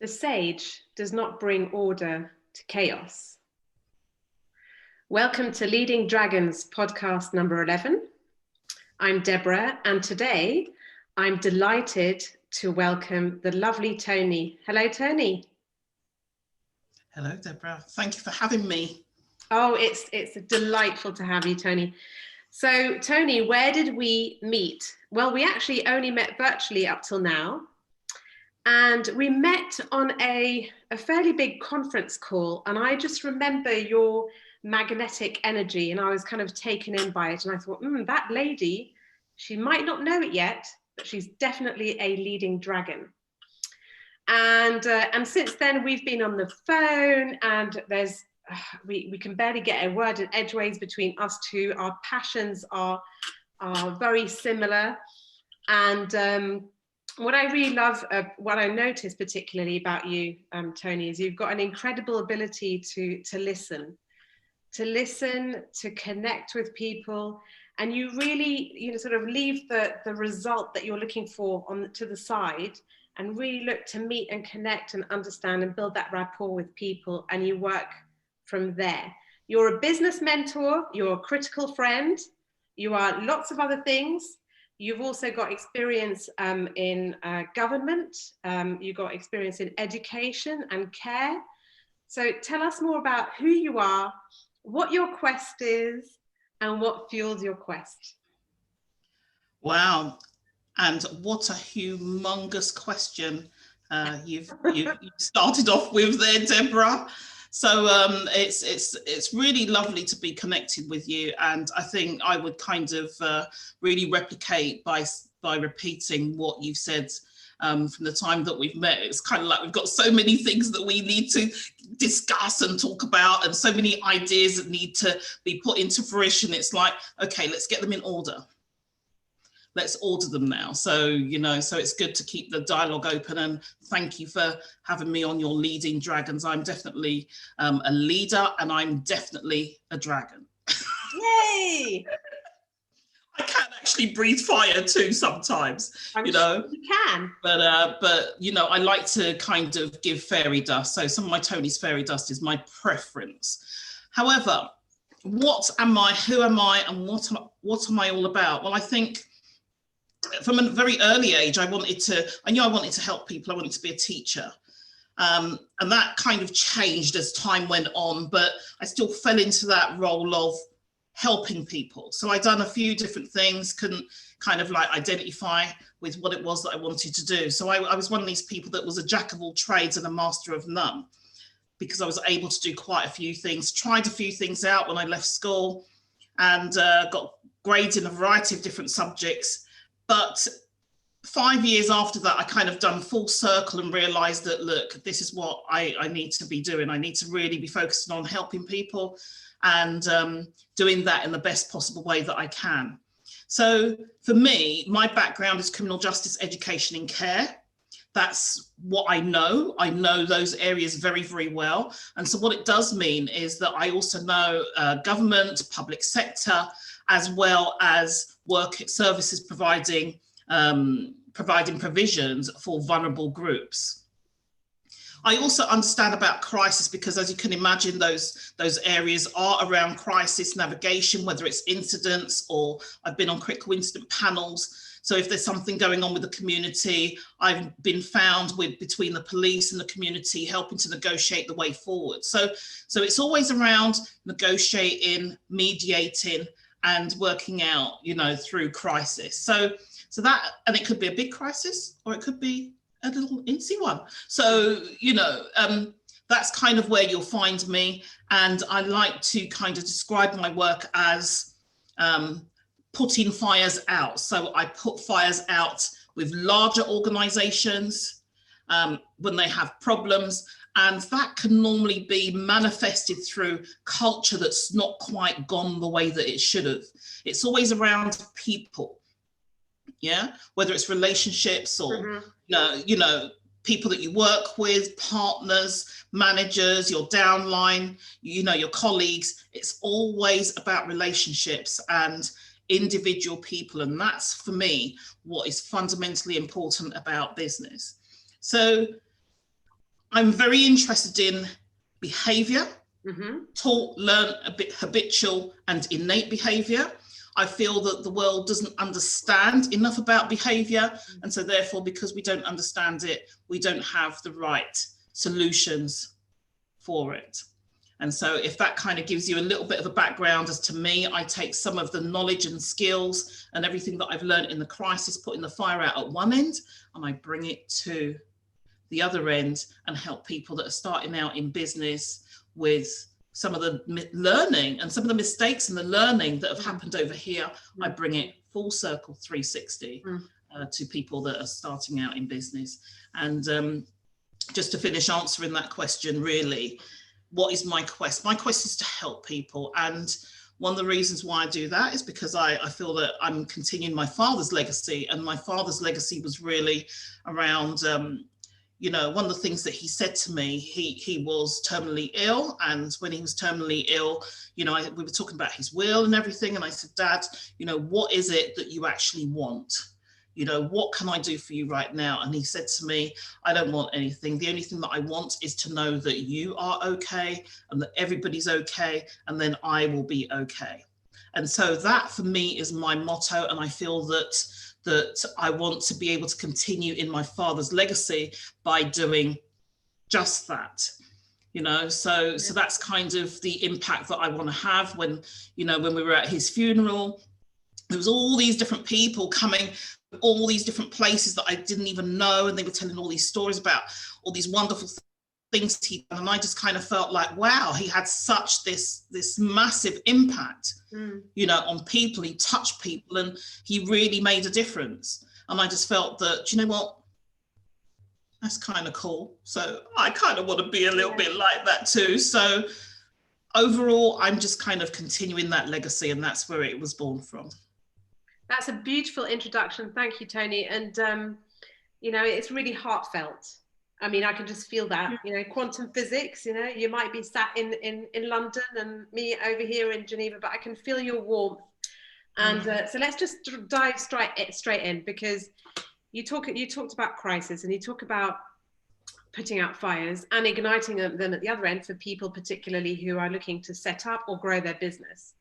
The sage does not bring order to chaos. Welcome to Leading Dragons podcast number 11. I'm Deborah, and today I'm delighted to welcome the lovely Toni. Hello, Toni. Hello, Deborah. Thank you for having me. Oh, it's delightful to have you, Toni. So, Toni, where did we meet? Well, we actually only met virtually up till now. And we met on a fairly big conference call, and I just remember your magnetic energy, and I was kind of taken in by it. And I thought, that lady, she might not know it yet, but she's definitely a leading dragon. And since then, we've been on the phone, and there's we can barely get a word in edgeways between us two. Our passions are very similar, and what I really love, what I noticed particularly about you, Toni, is you've got an incredible ability to listen, to connect with people, and you really, sort of leave the result that you're looking for to the side, and really look to meet and connect and understand and build that rapport with people, and you work from there. You're a business mentor, you're a critical friend, you are lots of other things. You've also got experience in government, you've got experience in education and care. So tell us more about who you are, what your quest is, and what fuels your quest. Wow, and what a humongous question you've started off with there, Deborah. So it's really lovely to be connected with you, and I think I would kind of really replicate by repeating what you've said from the time that we've met. It's kind of like we've got so many things that we need to discuss and talk about, and so many ideas that need to be put into fruition. It's like, okay, let's get them in order. Let's order them now. So, so it's good to keep the dialogue open, and thank you for having me on your Leading Dragons. I'm definitely a leader, and I'm definitely a dragon. Yay! I can actually breathe fire too sometimes, I'm sure you can. But I like to kind of give fairy dust. So some of my Toni's fairy dust is my preference. However, what am I, who am I, and what am I all about? Well, I think from a very early age, I knew I wanted to help people. I wanted to be a teacher. And that kind of changed as time went on, but I still fell into that role of helping people. So I'd done a few different things, couldn't kind of like identify with what it was that I wanted to do. So I was one of these people that was a jack of all trades and a master of none, because I was able to do quite a few things, tried a few things out when I left school, and got grades in a variety of different subjects. But 5 years after that, I kind of done full circle and realized that, look, this is what I need to be doing. I need to really be focusing on helping people and doing that in the best possible way that I can. So for me, my background is criminal justice, education and care. That's what I know. I know those areas very, very well. And so what it does mean is that I also know government, public sector, as well as work services providing provisions for vulnerable groups. I also understand about crisis, because as you can imagine, those areas are around crisis navigation, whether it's incidents, or I've been on critical incident panels. So if there's something going on with the community, I've been found between the police and the community, helping to negotiate the way forward. So it's always around negotiating, mediating, and working out, through crisis. So that, and it could be a big crisis, or it could be a little incy one. So, that's kind of where you'll find me. And I like to kind of describe my work as putting fires out. So I put fires out with larger organizations when they have problems. And that can normally be manifested through culture that's not quite gone the way that it should have. It's always around people, whether it's relationships or, people that you work with, partners, managers, your downline, your colleagues. It's always about relationships and individual people. And that's, for me, what is fundamentally important about business. So I'm very interested in behavior, Mm-hmm. learn a bit habitual and innate behavior. I feel that the world doesn't understand enough about behavior. And so therefore, because we don't understand it, we don't have the right solutions for it. And so if that kind of gives you a little bit of a background as to me, I take some of the knowledge and skills and everything that I've learned in the crisis, putting the fire out at one end, and I bring it to the other end and help people that are starting out in business with some of the learning and some of the mistakes and the learning that have happened over here. I bring it full circle 360 to people that are starting out in business. And just to finish answering that question, really, what is my quest? My quest is to help people. And one of the reasons why I do that is because I feel that I'm continuing my father's legacy. And my father's legacy was really around, you know, one of the things that he said to me, he was terminally ill. And when he was terminally ill, you know, we were talking about his will and everything. And I said, Dad, you know, what is it that you actually want? You know, what can I do for you right now? And he said to me, I don't want anything. The only thing that I want is to know that you are okay and that everybody's okay, and then I will be okay. And so that for me is my motto. And I feel that I want to be able to continue in my father's legacy by doing just that. You know, so that's kind of the impact that I want to have. When, you know, when we were at his funeral, there was all these different people coming, all these different places that I didn't even know, and they were telling all these stories about all these wonderful things he'd done, and I just kind of felt like, wow, he had such this massive impact, you know, on people. He touched people and he really made a difference. And I just felt that, you know what, that's kind of cool. So I kind of want to be a little bit like that too. So overall, I'm just kind of continuing that legacy, and that's where it was born from. That's a beautiful introduction. Thank you, Toni. And, you know, it's really heartfelt. I mean, I can just feel that, you know, quantum physics, you know, you might be sat in London and me over here in Geneva, but I can feel your warmth. And so let's just dive straight in, because you talked about crisis, and you talk about putting out fires and igniting them at the other end for people, particularly who are looking to set up or grow their business.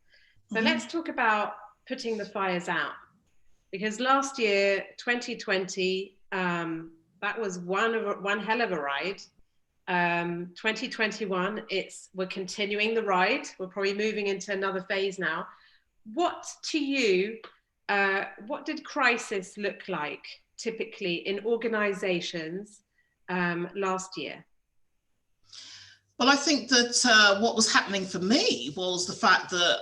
So let's talk about putting the fires out, because last year, 2020, that was one hell of a ride. 2021, we're continuing the ride. We're probably moving into another phase now. What to you, what did crisis look like typically in organizations last year? Well, I think that what was happening for me was the fact that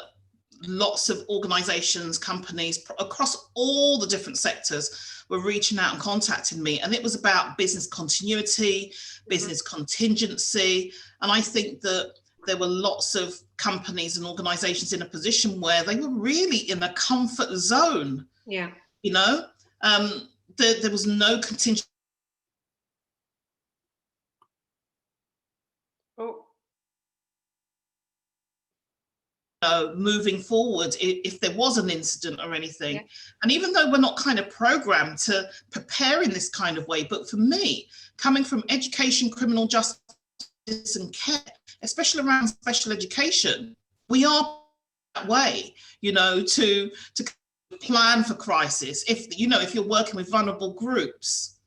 lots of organizations, companies across all the different sectors were reaching out and contacting me. And it was about business continuity, business contingency. And I think that there were lots of companies and organizations in a position where they were really in a comfort zone. Yeah. You know, there was no contingency. Moving forward if there was an incident or anything. And even though we're not kind of programmed to prepare in this kind of way, but for me, coming from education, criminal justice and care, especially around special education, we are that way, you know, to plan for crisis. If, you know, if you're working with vulnerable groups,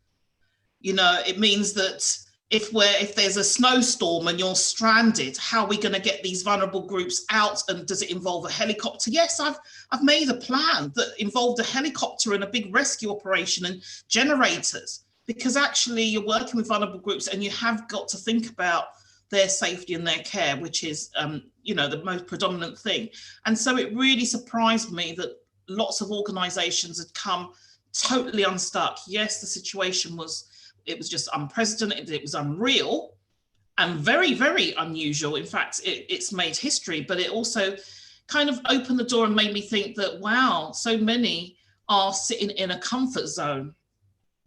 you know, it means that if there's a snowstorm and you're stranded, how are we going to get these vulnerable groups out? And does it involve a helicopter? Yes, I've made a plan that involved a helicopter and a big rescue operation and generators, because actually you're working with vulnerable groups and you have got to think about their safety and their care, which is, you know, the most predominant thing. And so it really surprised me that lots of organizations had come totally unstuck. Yes, the situation was just unprecedented, it was unreal and very, very unusual. In fact, it's made history, but it also kind of opened the door and made me think that, wow, so many are sitting in a comfort zone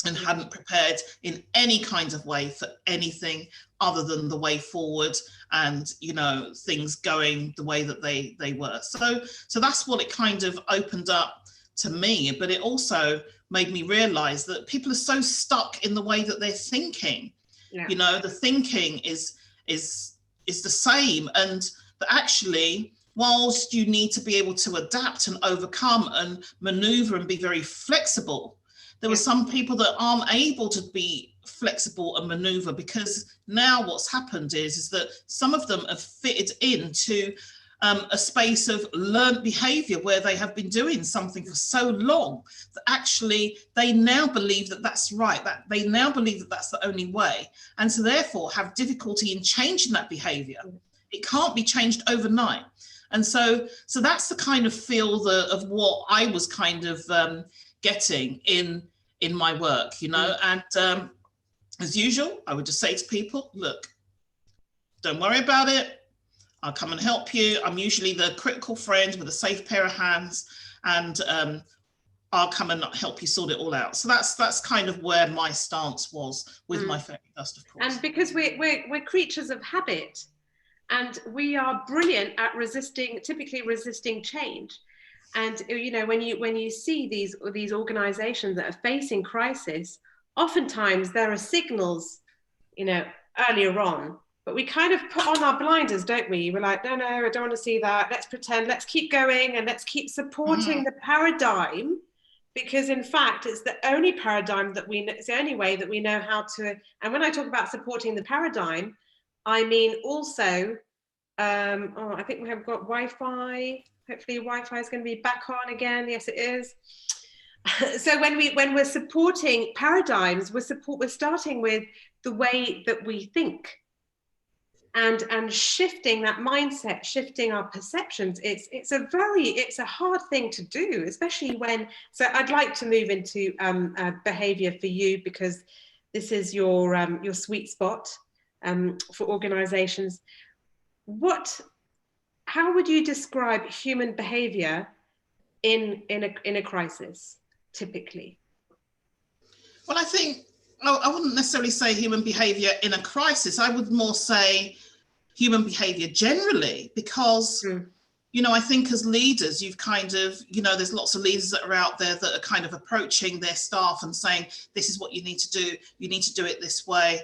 and hadn't prepared in any kind of way for anything other than the way forward and, you know, things going the way that they were. So that's what it kind of opened up to me, but it also made me realize that people are so stuck in the way that they're thinking. Yeah. You know, the thinking is the same, and that actually, whilst you need to be able to adapt and overcome and maneuver and be very flexible, there were some people that aren't able to be flexible and maneuver, because now what's happened is that some of them have fitted into a space of learned behavior where they have been doing something for so long that actually they now believe that that's right, that they now believe that that's the only way, and so therefore have difficulty in changing that behavior. It can't be changed overnight. And so that's the kind of feel of what I was kind of getting in my work, you know. And as usual, I would just say to people, look, don't worry about it. I'll come and help you. I'm usually the critical friend with a safe pair of hands, and I'll come and help you sort it all out. So that's kind of where my stance was with my fairy dust, of course. And because we're creatures of habit, and we are brilliant at typically resisting change. And you know, when you see these organizations that are facing crisis, oftentimes there are signals, you know, earlier on, but we kind of put on our blinders, don't we? We're like, no, I don't want to see that. Let's pretend, let's keep going, and let's keep supporting the paradigm, because in fact, it's the only paradigm that it's the only way that we know how to. And when I talk about supporting the paradigm, I mean also, I think we have got Wi-Fi. Hopefully Wi-Fi is going to be back on again. Yes, it is. So when we're supporting paradigms, we're starting with the way that we think, and shifting that mindset, shifting our perceptions. It's a hard thing to do, especially when. So I'd like to move into behavior for you, because this is your sweet spot for organizations. How would you describe human behavior in a crisis, typically? Well, I think I wouldn't necessarily say human behavior in a crisis. I would more say human behavior generally, because you know, I think as leaders, you've kind of, you know, there's lots of leaders that are out there that are kind of approaching their staff and saying, this is what you need to do. You need to do it this way,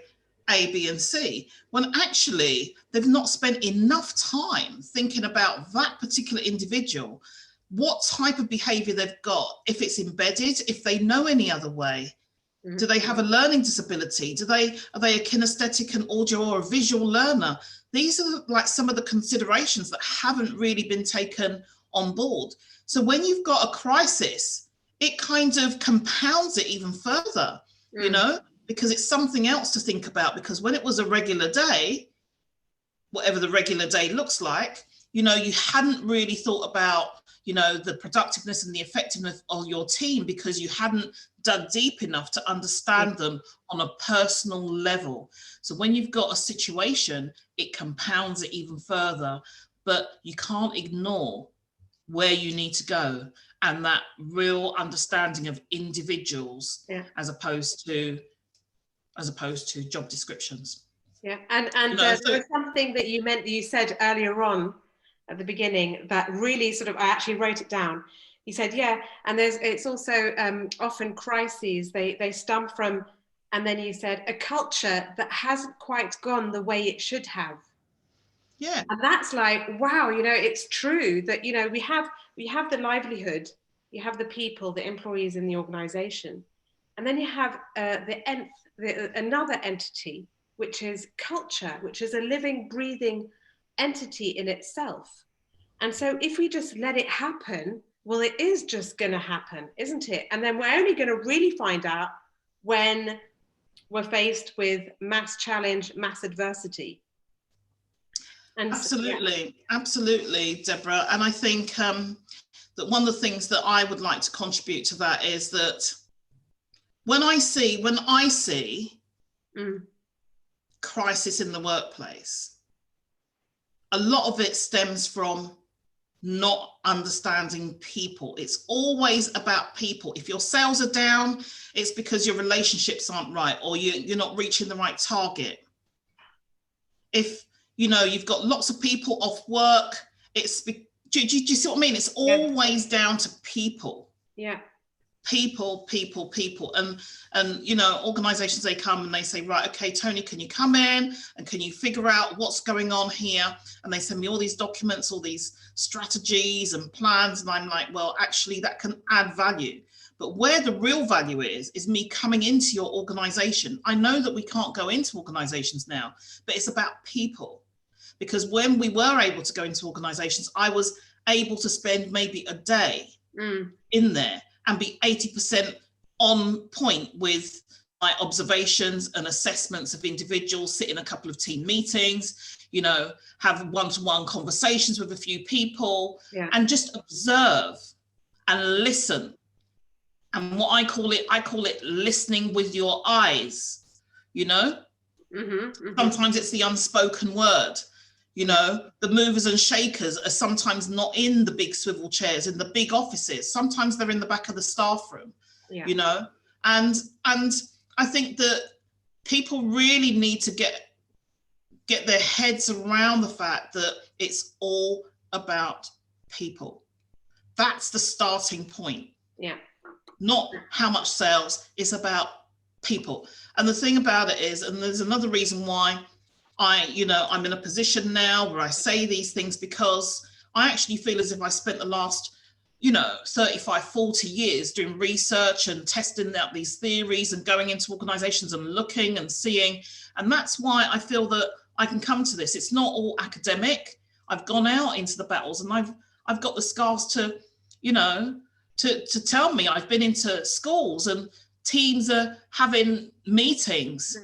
A, B, and C, when actually they've not spent enough time thinking about that particular individual, what type of behavior they've got, if it's embedded, if they know any other way. Do they have a learning disability? Are they a kinesthetic, an audio, or a visual learner? These are like some of the considerations that haven't really been taken on board. So when you've got a crisis, it kind of compounds it even further, you know, because it's something else to think about. Because when it was a regular day, whatever the regular day looks like, you know, you hadn't really thought about, you know, the productiveness and the effectiveness of your team, because you hadn't dug deep enough to understand them on a personal level. So when you've got a situation, it compounds it even further, but you can't ignore where you need to go and that real understanding of individuals as opposed to job descriptions. Yeah, and you know, there was something that you said earlier on at the beginning that really sort of, I actually wrote it down. You said, yeah, and it's also often crises, they stem from, and then you said, a culture that hasn't quite gone the way it should have. Yeah. And that's like, wow, you know, it's true that, you know, we have the livelihood, you have the people, the employees in the organization, and then you have another entity, which is culture, which is a living, breathing entity in itself. And so if we just let it happen, well, it is just going to happen, isn't it? And then we're only going to really find out when we're faced with mass challenge, mass adversity. And absolutely, Deborah. And I think that one of the things that I would like to contribute to that is that when I see crisis in the workplace, a lot of it stems from not understanding people. It's always about people. If your sales are down, it's because your relationships aren't right, or you're not reaching the right target. If you know you've got lots of people off work, do you see what I mean? It's always down to people. Yeah. people, people, people. And you know, organizations, they come and they say, right, okay, Toni, can you come in and can you figure out what's going on here? And they send me all these documents, all these strategies and plans. And I'm like, well, actually that can add value. But where the real value is me coming into your organization. I know that we can't go into organizations now, but it's about people. Because when we were able to go into organizations, I was able to spend maybe a day in there and be 80% on point with my observations and assessments of individuals, sit in a couple of team meetings, you know, have one-to-one conversations with a few people, and just observe and listen. And what I call it listening with your eyes, you know? Sometimes it's the unspoken word. You know, the movers and shakers are sometimes not in the big swivel chairs in the big offices. Sometimes they're in the back of the staff room, you know, and I think that people really need to get their heads around the fact that it's all about people. That's the starting point. Not how much sales, it's about people. And the thing about it is, and there's another reason why I'm in a position now where I say these things, because I actually feel as if I spent the last, 35, 40 years doing research and testing out these theories and going into organizations and looking and seeing. And that's why I feel that I can come to this. It's not all academic. I've gone out into the battles and I've got the scars to tell me. I've been into schools and teams are having meetings.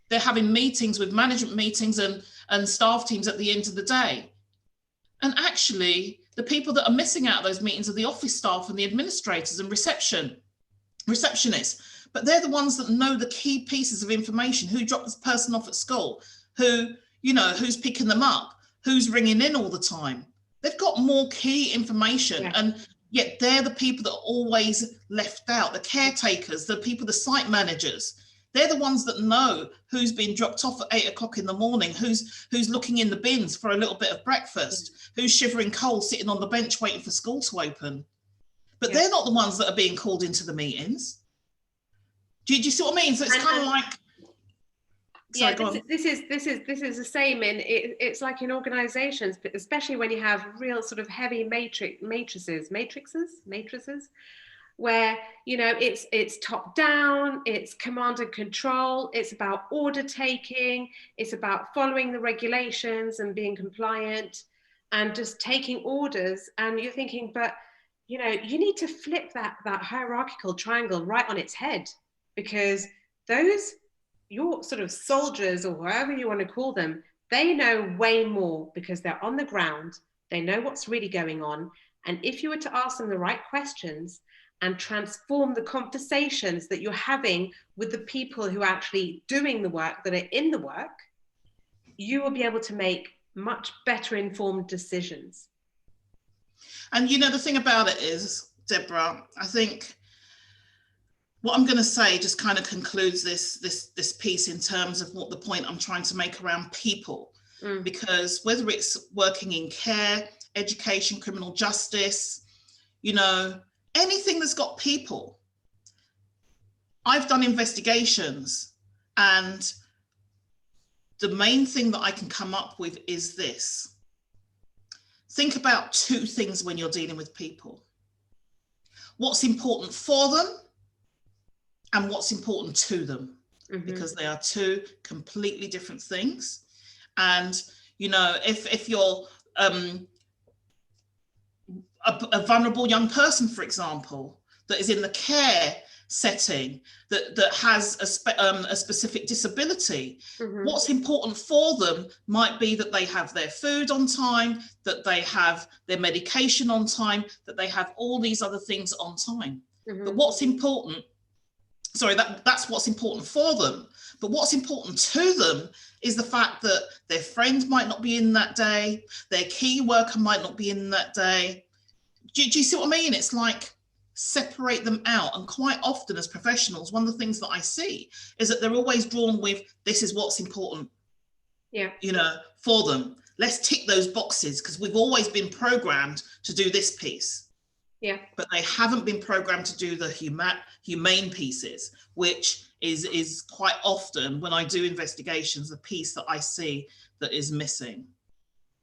They're having meetings with management meetings and staff teams at the end of the day. And actually, the people that are missing out of those meetings are the office staff and the administrators and receptionists. But they're the ones that know the key pieces of information: who dropped this person off at school, who's picking them up, who's ringing in all the time. They've got more key information. And yet they're the people that are always left out, the caretakers, the people, the site managers. They're the ones that know who's been dropped off at 8 o'clock in the morning, who's looking in the bins for a little bit of breakfast, who's shivering cold, sitting on the bench waiting for school to open. But they're not the ones that are being called into the meetings. Do you see what I mean? So it's kind of like... Sorry, this is the same it's like in organizations, but especially when you have real sort of heavy matrices, where it's top down, it's command and control, it's about order taking, it's about following the regulations and being compliant and just taking orders. And you're thinking, but you need to flip that hierarchical triangle right on its head, because your sort of soldiers, or whoever you want to call them, they know way more because they're on the ground, they know what's really going on. And if you were to ask them the right questions and transform the conversations that you're having with the people who are actually doing the work, that are in the work, you will be able to make much better informed decisions. And the thing about it is, Deborah, I think what I'm going to say just kind of concludes this piece in terms of what the point I'm trying to make around people. Because whether it's working in care, education, criminal justice, anything that's got people. I've done investigations, and the main thing that I can come up with is this. Think about two things when you're dealing with people. What's important for them and what's important to them, because they are two completely different things. And, if you're a vulnerable young person, for example, that is in the care setting, that has a specific disability, what's important for them might be that they have their food on time, that they have their medication on time, that they have all these other things on time. But what's important, that's what's important for them. But what's important to them is the fact that their friend might not be in that day, their key worker might not be in that day. Do you see what I mean? It's like, separate them out. And quite often as professionals, one of the things that I see is that they're always drawn with, this is what's important, for them. Let's tick those boxes because we've always been programmed to do this piece. Yeah. But they haven't been programmed to do the humane pieces, which is quite often when I do investigations, the piece that I see that is missing.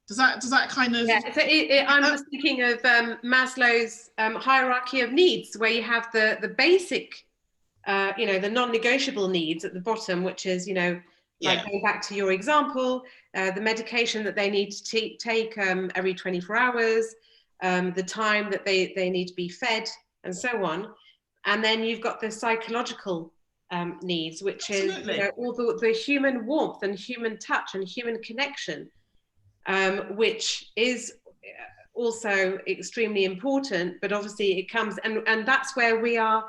Does that kind of... Yeah, so I'm just thinking of Maslow's hierarchy of needs, where you have the basic, the non-negotiable needs at the bottom, which is, like going back to your example, the medication that they need to take every 24 hours, the time that they need to be fed, and so on. And then you've got the psychological needs, which is all the human warmth and human touch and human connection, which is also extremely important. But obviously it comes, and that's where we are,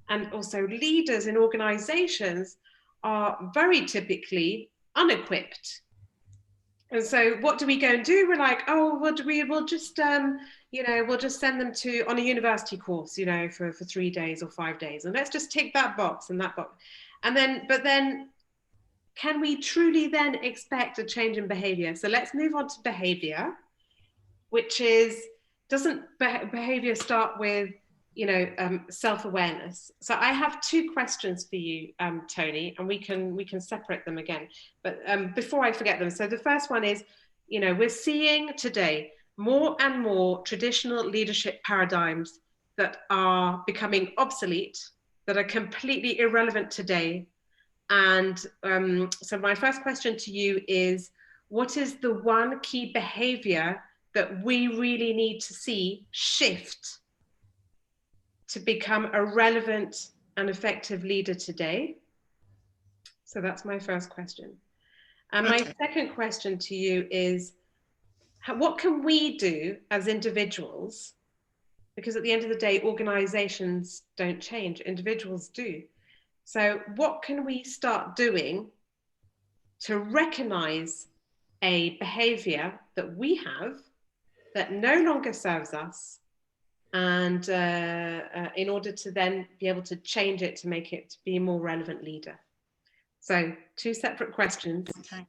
and also leaders in organizations are very typically unequipped. And so what do we go and do? We're like, oh, we'll just we'll just send them on a university course, for 3 days or 5 days, and let's just tick that box and that box. But then can we truly then expect a change in behavior? So let's move on to behavior, which doesn't behavior start with self-awareness? So I have 2 questions for you, Toni, and we can separate them again. But before I forget them, so the first one is, we're seeing today more and more traditional leadership paradigms that are becoming obsolete, that are completely irrelevant today. And so my first question to you is, what is the one key behavior that we really need to see shift to become a relevant and effective leader today? So that's my first question. And my second question to you is, what can we do as individuals? Because at the end of the day, organizations don't change, individuals do. So what can we start doing to recognize a behavior that we have that no longer serves us, and in order to then be able to change it to make it be a more relevant leader? So 2 separate questions. Okay.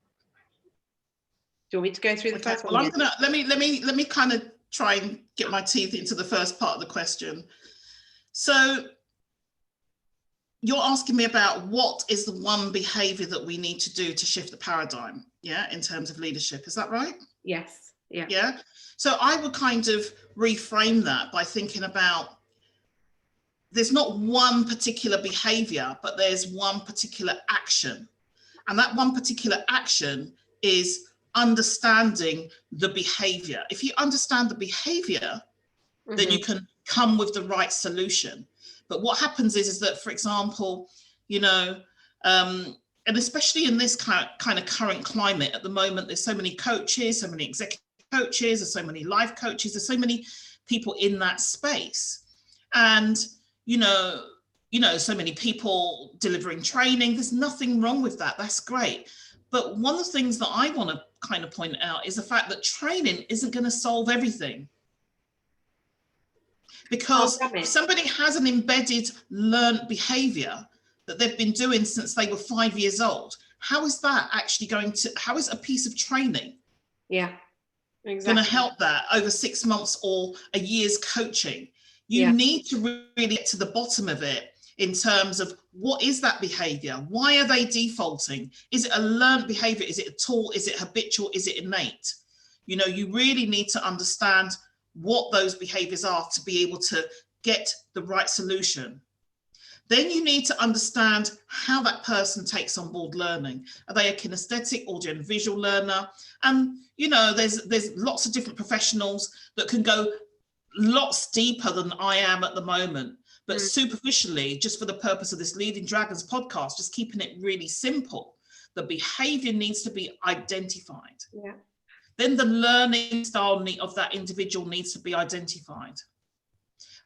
Do you want me to go through the first one? Well, I'm gonna let me kind of try and get my teeth into the first part of the question. So you're asking me about what is the one behavior that we need to do to shift the paradigm, in terms of leadership. Is that right? Yes. Yeah. Yeah. So I would kind of reframe that by thinking about, there's not one particular behavior, but there's one particular action. And that one particular action is understanding the behavior. If you understand the behavior, then you can come with the right solution. But what happens is that, for example, and especially in this kind of current climate at the moment, there's so many coaches, so many executive coaches, there's so many life coaches, there's so many people in that space. And, so many people delivering training. There's nothing wrong with that. That's great. But one of the things that I want to kind of point out is the fact that training isn't going to solve everything. Because if somebody has an embedded learned behavior that they've been doing since they were 5 years old, how is that actually how is a piece of training going to help that over 6 months or a year's coaching? You need to really get to the bottom of it in terms of, what is that behavior? Why are they defaulting? Is it a learned behavior? Is it a tool? Is it habitual? Is it innate? You really need to understand what those behaviors are to be able to get the right solution. Then you need to understand how that person takes on board learning. Are they a kinesthetic, audio and visual learner? And there's lots of different professionals that can go lots deeper than I am at the moment. But superficially, just for the purpose of this Leading Dragons podcast, just keeping it really simple, the behavior needs to be identified. Yeah. Then the learning style of that individual needs to be identified.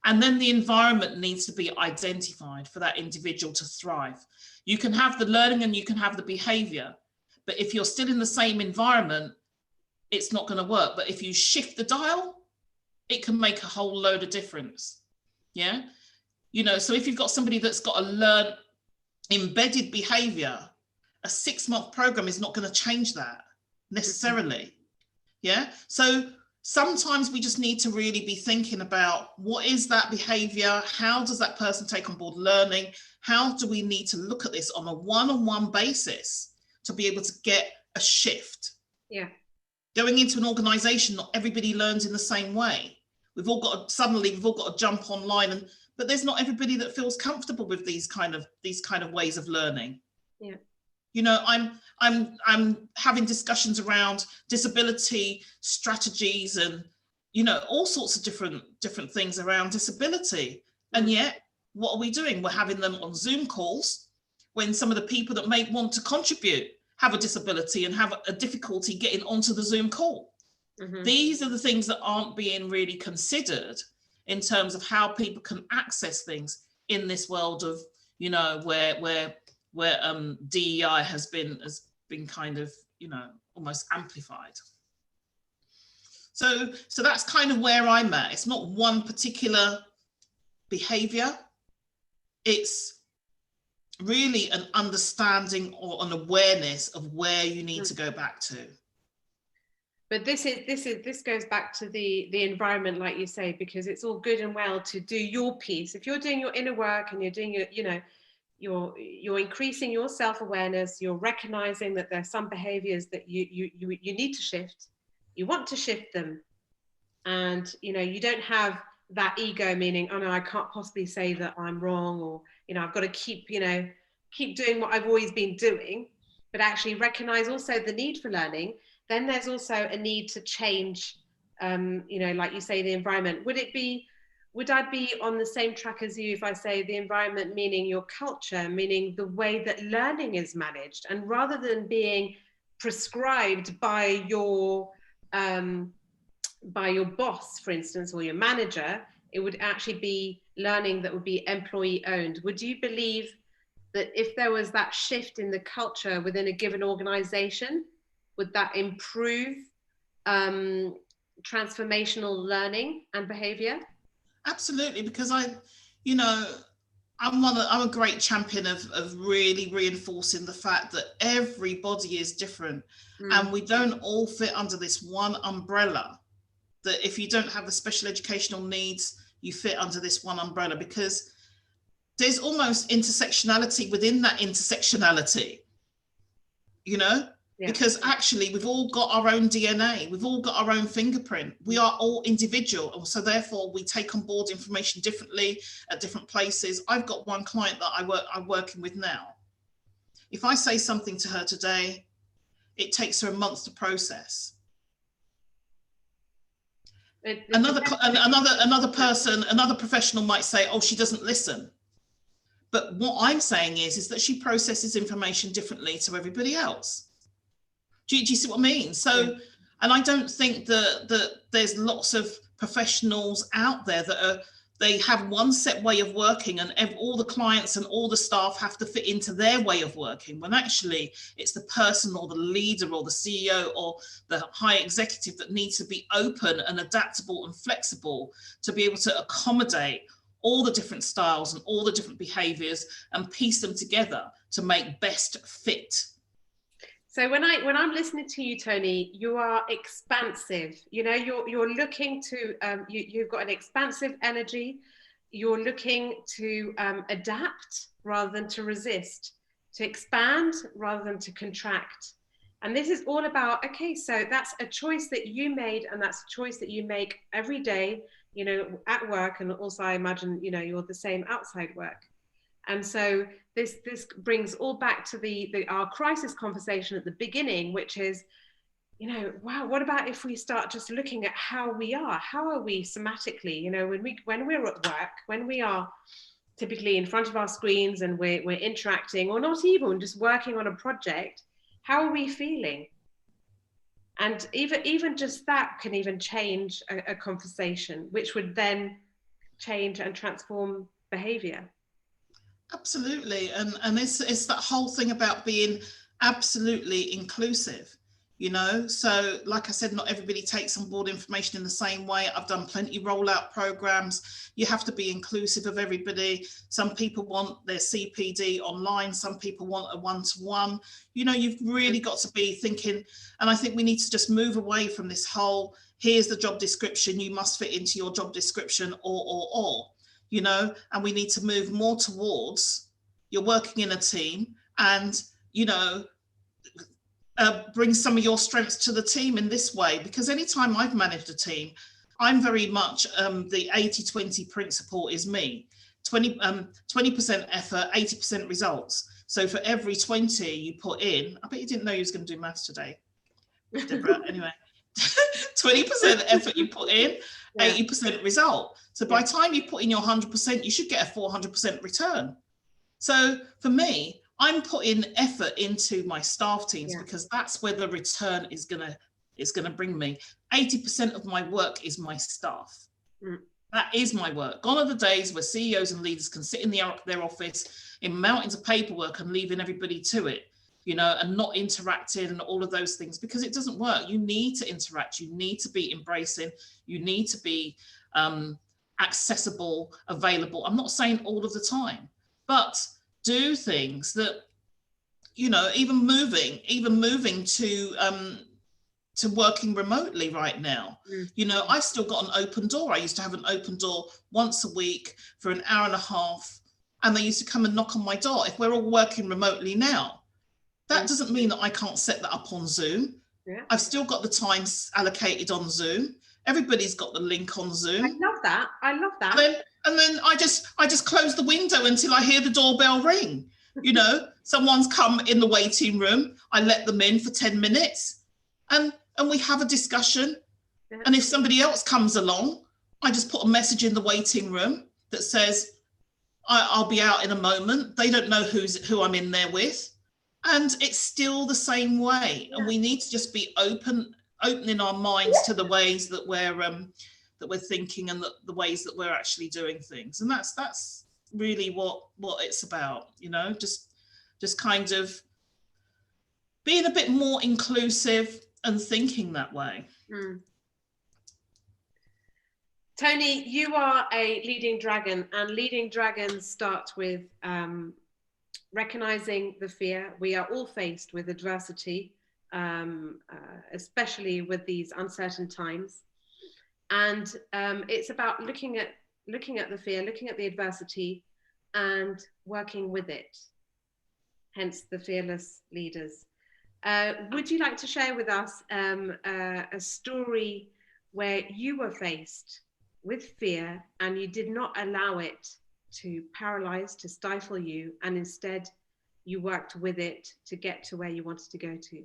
And then the environment needs to be identified for that individual to thrive. You can have the learning and you can have the behavior, but if you're still in the same environment, it's not going to work. But if you shift the dial, it can make a whole load of difference. Yeah. So if you've got somebody that's got a learned embedded behavior, a 6-month program is not going to change that necessarily. Yeah. So sometimes we just need to really be thinking about what is that behavior? How does that person take on board learning? How do we need to look at this on a one-on-one basis to be able to get a shift? Yeah. Going into an organization, not everybody learns in the same way. We've all got to jump online, but there's not everybody that feels comfortable with these kind of ways of learning. Yeah. You know, I'm having discussions around disability strategies and, you know, all sorts of different things around disability. And yet, what are we doing? We're having them on Zoom calls when some of the people that may want to contribute have a disability and have a difficulty getting onto the Zoom call. Mm-hmm. These are the things that aren't being really considered in terms of how people can access things in this world of, you know, where DEI has been kind of, you know, almost amplified. So that's kind of where I'm at. It's not one particular behavior. It's really an understanding or an awareness of where you need to go back to. But this goes back to the environment, like you say, because it's all good and well to do your piece. If you're doing your inner work and you're doing your, you know, you're increasing your self-awareness, you're recognizing that there's some behaviors that you need to shift, you want to shift them, and you know, you don't have that ego meaning, oh no, I can't possibly say that I'm wrong, or you know, I've got to keep doing what I've always been doing, but actually recognize also the need for learning. Then there's also a need to change, you know, like you say, the environment. Would I be on the same track as you if I say the environment, meaning your culture, meaning the way that learning is managed, and rather than being prescribed by your boss, for instance, or your manager, it would actually be learning that would be employee owned? Would you believe that if there was that shift in the culture within a given organization, would that improve transformational learning and behavior? Absolutely, because I'm a great champion of really reinforcing the fact that everybody is different, and we don't all fit under this one umbrella. That if you don't have the special educational needs, you fit under this one umbrella, because there's almost intersectionality within that intersectionality, you know? Yeah. Because actually we've all got our own DNA, we've all got our own fingerprint, we are all individual, and so therefore we take on board information differently at different places. I've got one client that I'm working with now. If I say something to her today, it takes her a month to process. Another professional might say, oh, she doesn't listen. But what I'm saying is that she processes information differently to everybody else. Do you see what I mean? So, yeah. And I don't think that there's lots of professionals out there that they have one set way of working, and all the clients and all the staff have to fit into their way of working, when actually it's the person or the leader or the CEO or the high executive that needs to be open and adaptable and flexible to be able to accommodate all the different styles and all the different behaviors and piece them together to make best fit. So when I'm listening to you, Toni, you are expansive. You know, you're looking to you've got an expansive energy. You're looking to adapt rather than to resist, to expand rather than to contract. And this is all about, okay, so that's a choice that you made, and that's a choice that you make every day, you know, at work, and also I imagine, you know, you're the same outside work. And so this brings all back to our crisis conversation at the beginning, which is, you know, wow, what about if we start just looking at how are we somatically, you know, when we're at work, when we are typically in front of our screens and we're interacting, or not even just working on a project, how are we feeling? And even just that can even change a conversation, which would then change and transform behavior. Absolutely, and it's that whole thing about being absolutely inclusive. you know. So like I said, not everybody takes on board information in the same way. I've done plenty rollout programs. You have to be inclusive of everybody. Some people want their CPD online, some people want a one-to-one. You know, you've really got to be thinking, and I think we need to just move away from this whole, here's the job description, you must fit into your job description, or, you know, and we need to move more towards, you're working in a team, and, you know, bring some of your strengths to the team in this way. Because anytime I've managed a team, I'm very much the 80-20 principle is me. 20% effort, 80% results. So for every 20 you put in, I bet you didn't know you was going to do maths today, Deborah. Anyway, 20% effort you put in, 80% result. So by the time you put in your 100%, you should get a 400% return. So for me, I'm putting effort into my staff teams because that's where the return is gonna bring me. 80% of my work is my staff. That is my work. Gone are the days where CEOs and leaders can sit in their office in mountains of paperwork and leaving everybody to it, you know, and not interacting and all of those things, because it doesn't work. You need to interact. You need to be embracing. You need to be accessible, available. I'm not saying all of the time, but do things that, you know, even moving to working remotely right now. You know, I've still got an open door. I used to have an open door once a week for an hour and a half, and they used to come and knock on my door. If we're all working remotely now, that doesn't mean that I can't set that up on Zoom. I've still got the times allocated on Zoom. Everybody's got the link on Zoom. I love that. And then I just close the window until I hear the doorbell ring. You know, someone's come in the waiting room. I let them in for 10 minutes and we have a discussion. And if somebody else comes along, I just put a message in the waiting room that says, I'll be out in a moment. They don't know who I'm in there with. And it's still the same way. And we need to just be opening our minds to the ways that we're thinking and the ways that we're actually doing things. And that's really what it's about, you know, just kind of being a bit more inclusive and thinking that way. Toni, you are a leading dragon, and leading dragons start with recognizing the fear. We are all faced with adversity, especially with these uncertain times. And it's about looking at the fear, looking at the adversity and working with it, hence the fearless leaders. Would you like to share with us a story where you were faced with fear and you did not allow it to paralyze, to stifle you, and instead you worked with it to get to where you wanted to go to?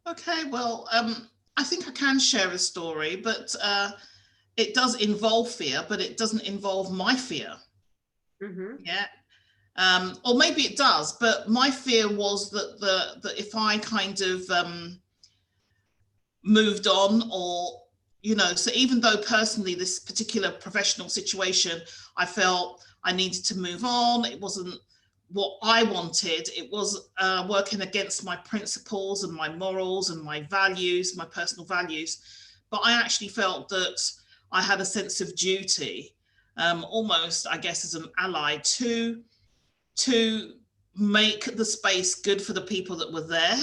Okay, well, I think I can share a story, but it does involve fear, but it doesn't involve my fear. Yeah. Or maybe it does, but my fear was that if I kind of moved on, or, you know, so even though personally this particular professional situation, I felt I needed to move on, it wasn't what I wanted, it was working against my principles and my morals and my values, my personal values. But I actually felt that I had a sense of duty, almost, I guess, as an ally to make the space good for the people that were there,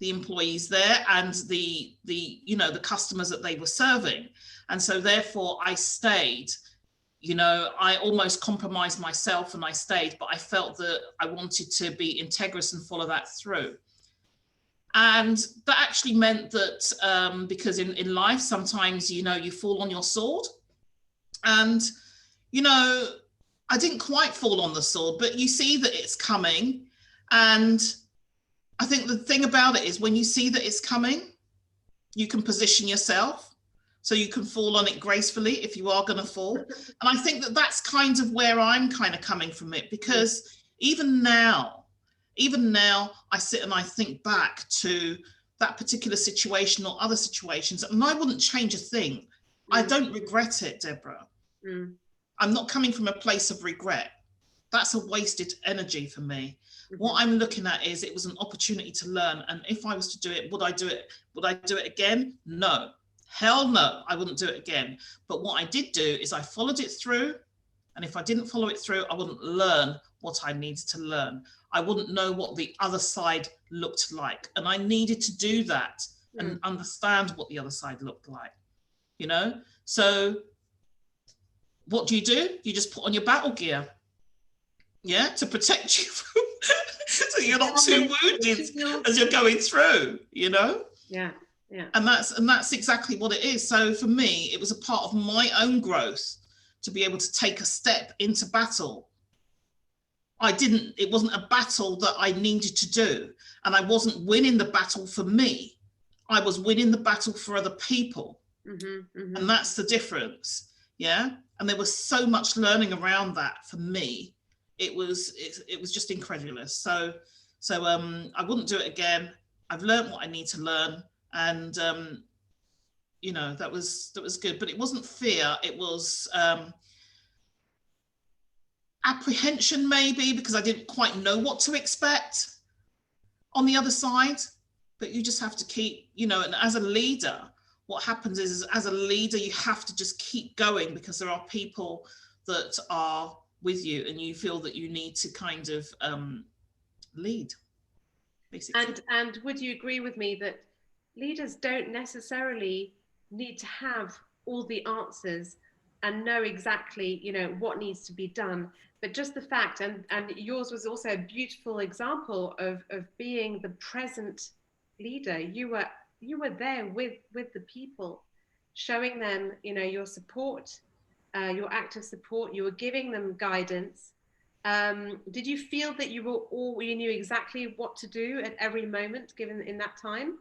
the employees there, and the you know, the customers that they were serving. And so therefore I stayed. You know, I almost compromised myself and I stayed, but I felt that I wanted to be integrous and follow that through. And that actually meant that because in life, sometimes, you know, you fall on your sword. And, you know, I didn't quite fall on the sword, but you see that it's coming. And I think the thing about it is when you see that it's coming, you can position yourself so you can fall on it gracefully if you are going to fall. And I think that that's kind of where I'm kind of coming from it, because even now I sit and I think back to that particular situation or other situations, and I wouldn't change a thing. I don't regret it, Deborah. I'm not coming from a place of regret. that's a wasted energy for me. What I'm looking at is it was an opportunity to learn. And if I was to do it, would I do it? Would I do it again? No. Hell no, I wouldn't do it again. But what I did do is I followed it through. And if I didn't follow it through, I wouldn't learn what I needed to learn. I wouldn't know what the other side looked like. And I needed to do that and understand what the other side looked like, you know? So what do? You just put on your battle gear, yeah, to protect you from, so you're not too wounded as you're going through, you know? Yeah, yeah. And that's exactly what it is. So for me, it was a part of my own growth to be able to take a step into battle. It wasn't a battle that I needed to do. And I wasn't winning the battle for me. I was winning the battle for other people. And that's the difference. Yeah. And there was so much learning around that for me. It was just incredulous. So I wouldn't do it again. I've learned what I need to learn. And, you know, that was good, but it wasn't fear. It was apprehension, maybe, because I didn't quite know what to expect on the other side. But you just have to keep, you know, and as a leader, what happens is as a leader, you have to just keep going, because there are people that are with you and you feel that you need to kind of lead, basically. And would you agree with me that leaders don't necessarily need to have all the answers and know exactly, you know, what needs to be done, but just the fact, and yours was also a beautiful example of being the present leader. You were there with the people, showing them, you know, your support, your active support. You were giving them guidance. Did you feel that you knew exactly what to do at every moment given in that time?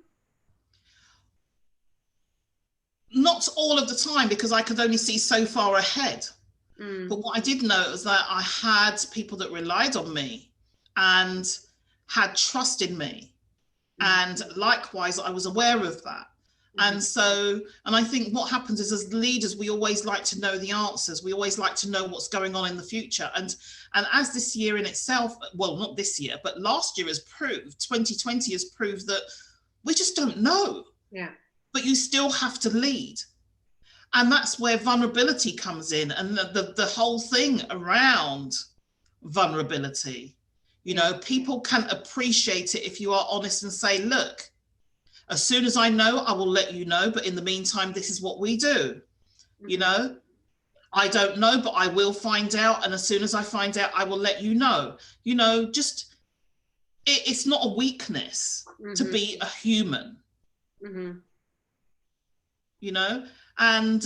Not all of the time, because I could only see so far ahead. But what I did know was that I had people that relied on me and had trust in me. And likewise, I was aware of that. And so, and I think what happens is, as leaders, we always like to know the answers. We always like to know what's going on in the future. And as this year in itself, well, not this year, but last year has proved, 2020 has proved that we just don't know. Yeah. But you still have to lead. And that's where vulnerability comes in, and the whole thing around vulnerability. You know, people can appreciate it if you are honest and say, look, as soon as I know, I will let you know. But in the meantime, this is what we do. You know, I don't know, but I will find out. And as soon as I find out, I will let you know. You know, just, it's not a weakness to be a human. You know, and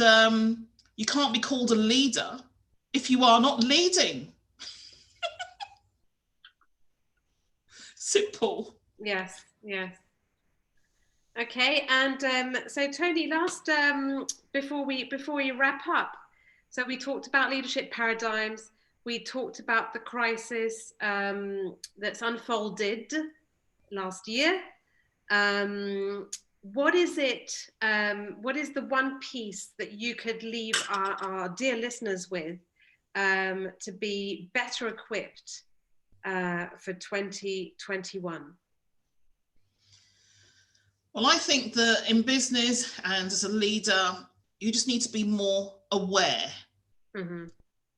you can't be called a leader if you are not leading. Simple. Yes, yes. Okay, and so Toni, last before we wrap up, so we talked about leadership paradigms. We talked about the crisis that's unfolded last year. What is it? What is the one piece that you could leave our dear listeners with to be better equipped for 2021? Well, I think that in business and as a leader, you just need to be more aware.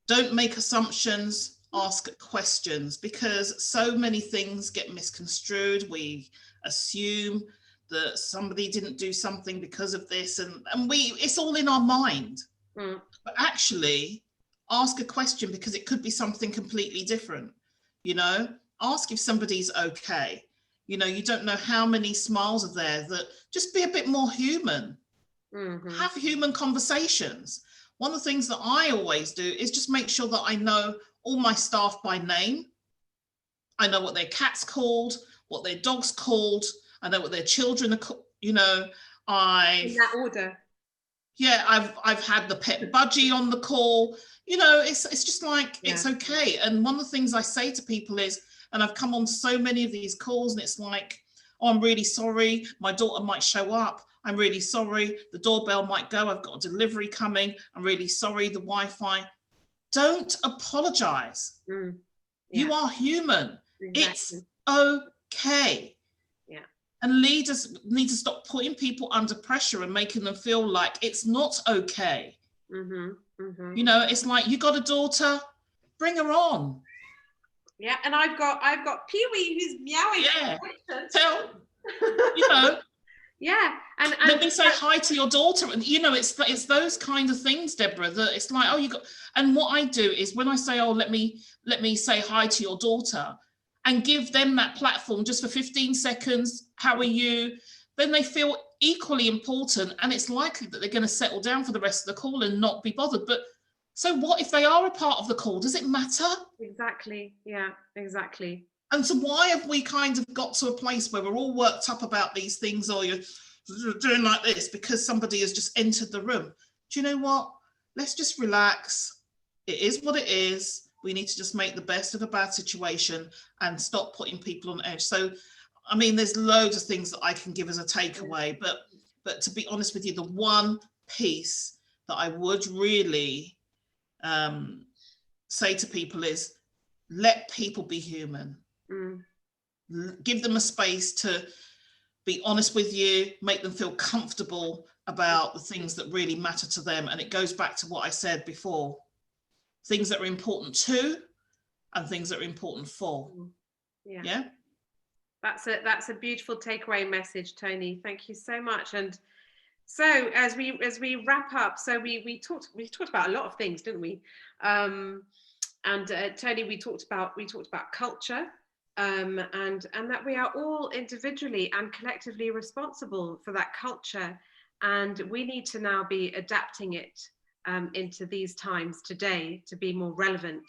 Don't make assumptions, ask questions, because so many things get misconstrued. We assume that somebody didn't do something because of this, and it's all in our mind. But actually, ask a question, because it could be something completely different. You know, ask if somebody's okay. You know, you don't know how many smiles are there. That just be a bit more human. Have human conversations. One of the things that I always do is just make sure that I know all my staff by name. I know what their cat's called, what their dog's called. I know what their children are called. You know, in that order. Yeah, I've had the pet budgie on the call. You know, it's just like, it's okay. And one of the things I say to people is, and I've come on so many of these calls, and it's like, oh, I'm really sorry, my daughter might show up. I'm really sorry, the doorbell might go. I've got a delivery coming. I'm really sorry, the Wi-Fi. Don't apologize. You are human. Exactly. It's okay. Yeah. And leaders need to stop putting people under pressure and making them feel like it's not okay. You know, it's like, you got a daughter, bring her on. Yeah, and I've got Pee-wee who's meowing. Yeah, you know. Yeah, and let me say hi to your daughter, and you know, it's those kind of things, Deborah. That it's like, oh, you got. And what I do is when I say, oh, let me say hi to your daughter, and give them that platform just for 15 seconds. How are you? Then they feel equally important, and it's likely that they're going to settle down for the rest of the call and not be bothered. But so what if they are a part of the call? Does it matter? Exactly. Yeah, exactly. And so why have we kind of got to a place where we're all worked up about these things, or you're doing like this because somebody has just entered the room? Do you know what? Let's just relax. It is what it is. We need to just make the best of a bad situation and stop putting people on edge. So, I mean, there's loads of things that I can give as a takeaway, but to be honest with you, the one piece that I would really say to people is, let people be human. Give them a space to be honest with you, make them feel comfortable about the things that really matter to them. And it goes back to what I said before, things that are important to and things that are important for. Yeah. That's a beautiful takeaway message, Toni. Thank you so much. And so as we wrap up, so we talked about a lot of things, didn't we? And Toni, we talked about culture, and that we are all individually and collectively responsible for that culture, and we need to now be adapting it into these times today to be more relevant.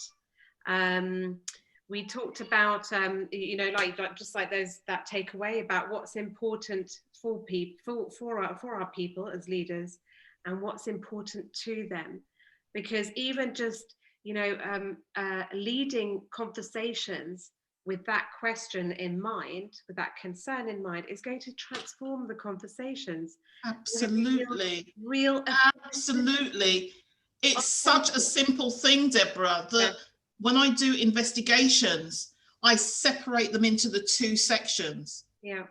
We talked about you know, like just like that takeaway about what's important for people, for our people as leaders, and what's important to them, because even just, you know, leading conversations with that question in mind, with that concern in mind, is going to transform the conversations. Absolutely. Real Absolutely. It's such a simple thing, Deborah, that when I do investigations, I separate them into the two sections. Yeah.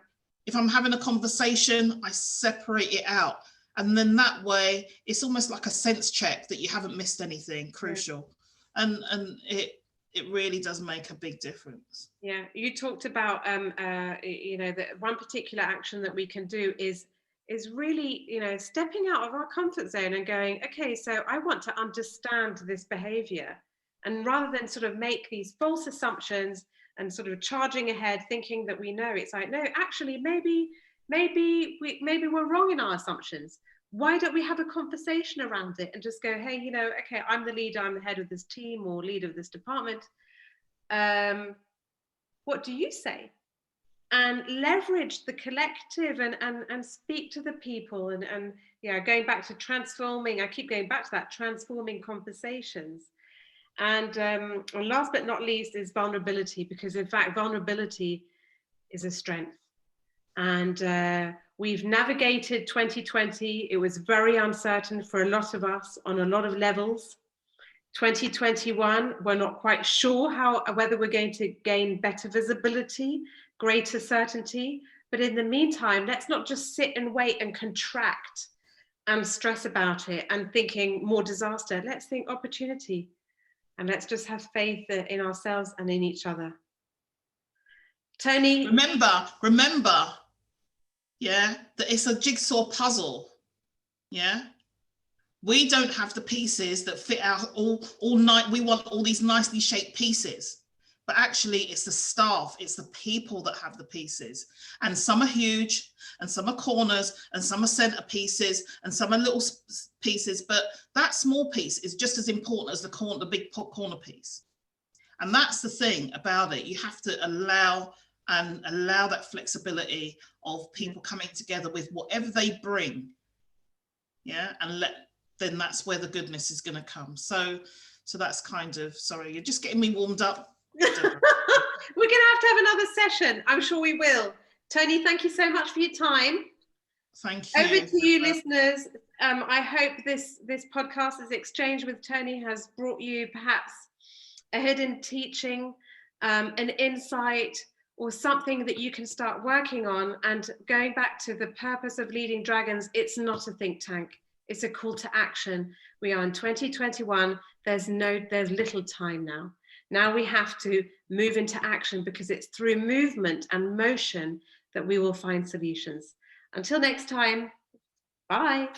If I'm having a conversation, I separate it out. And then that way, it's almost like a sense check that you haven't missed anything crucial. And it really does make a big difference. Yeah, you talked about you know, that one particular action that we can do is really, you know, stepping out of our comfort zone and going, okay, so I want to understand this behavior, and rather than sort of make these false assumptions and sort of charging ahead thinking that we know, it's like, no, actually maybe we're wrong in our assumptions. Why don't we have a conversation around it and just go, hey, you know, okay, I'm the leader, I'm the head of this team or leader of this department. What do you say? And leverage the collective and speak to the people, and yeah, going back to transforming, I keep going back to that, transforming conversations. And last but not least is vulnerability, because in fact, vulnerability is a strength. And we've navigated 2020. It was very uncertain for a lot of us on a lot of levels. 2021, we're not quite sure whether we're going to gain better visibility, greater certainty. But in the meantime, let's not just sit and wait and contract and stress about it and thinking more disaster. Let's think opportunity, and let's just have faith in ourselves and in each other. Toni, remember, yeah, that it's a jigsaw puzzle. Yeah. We don't have the pieces that fit out all night. We want all these nicely shaped pieces, but actually it's the staff, it's the people that have the pieces. And some are huge, and some are corners, and some are centerpieces, and some are little pieces. But that small piece is just as important as the big corner piece. And that's the thing about it. You have to allow that flexibility of people coming together with whatever they bring. Yeah, and then that's where the goodness is going to come. So that's kind of, sorry, you're just getting me warmed up. We're going to have another session. I'm sure we will. Toni, thank you so much for your time. Thank you. Over to you, listeners. I hope this podcast, this exchange with Toni, has brought you perhaps a hidden teaching, an insight, or something that you can start working on. And going back to the purpose of Leading Dragons, it's not a think tank. It's a call to action. We are in 2021. There's little time now. Now we have to move into action, because it's through movement and motion that we will find solutions. Until next time, bye.